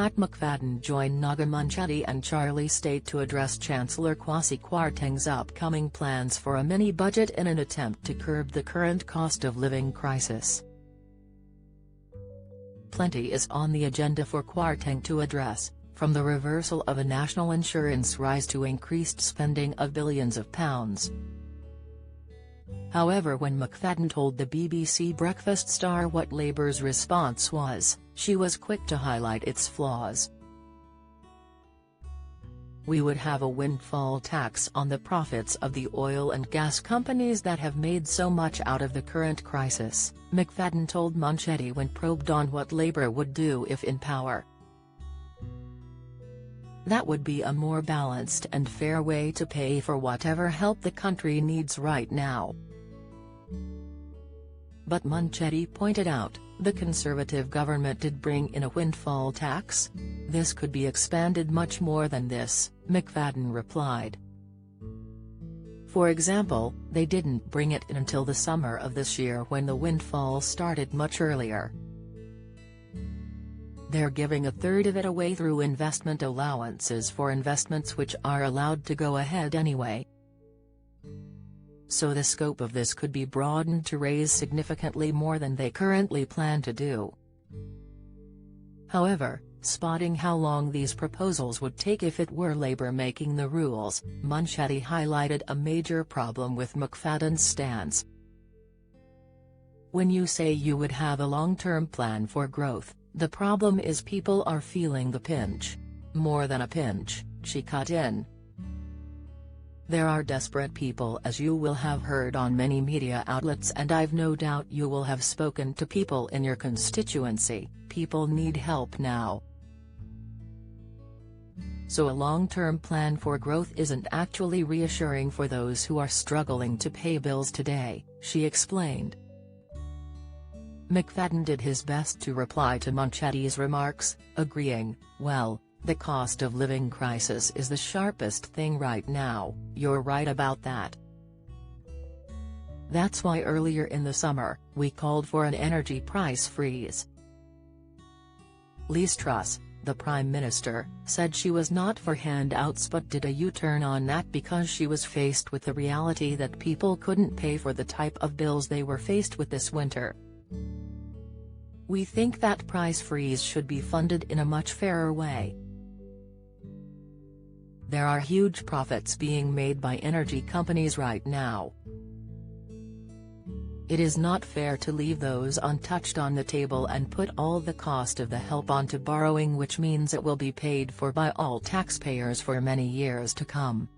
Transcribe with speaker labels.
Speaker 1: Pat McFadden joined Naga Munchetty and Charlie Stayt to address Chancellor Kwasi Kwarteng's upcoming plans for a mini-budget in an attempt to curb the current cost of living crisis. Plenty is on the agenda for Kwarteng to address, from the reversal of a national insurance rise to increased spending of billions of pounds. However, when McFadden told the BBC Breakfast star what Labour's response was, she was quick to highlight its flaws. "We would have a windfall tax on the profits of the oil and gas companies that have made so much out of the current crisis," McFadden told Munchetty when probed on what Labour would do if in power. "That would be a more balanced and fair way to pay for whatever help the country needs right now." But Munchetty pointed out, the Conservative government did bring in a windfall tax. "This could be expanded much more than this," McFadden replied. "For example, they didn't bring it in until the summer of this year when the windfall started much earlier. They're giving a third of it away through investment allowances for investments which are allowed to go ahead anyway. So the scope of this could be broadened to raise significantly more than they currently plan to do." However, spotting how long these proposals would take if it were Labour making the rules, Munchetty highlighted a major problem with McFadden's stance. "When you say you would have a long-term plan for growth, the problem is people are feeling the pinch. More than a pinch," she cut in. "There are desperate people, as you will have heard on many media outlets, and I've no doubt you will have spoken to people in your constituency. People need help now. So a long-term plan for growth isn't actually reassuring for those who are struggling to pay bills today," she explained. McFadden did his best to reply to Munchetty's remarks, agreeing, "Well, the cost of living crisis is the sharpest thing right now, you're right about that. That's why earlier in the summer, we called for an energy price freeze." Liz Truss, the Prime Minister, said she was not for handouts but did a U-turn on that because she was faced with the reality that people couldn't pay for the type of bills they were faced with this winter. "We think that price freeze should be funded in a much fairer way. There are huge profits being made by energy companies right now. It is not fair to leave those untouched on the table and put all the cost of the help onto borrowing, which means it will be paid for by all taxpayers for many years to come."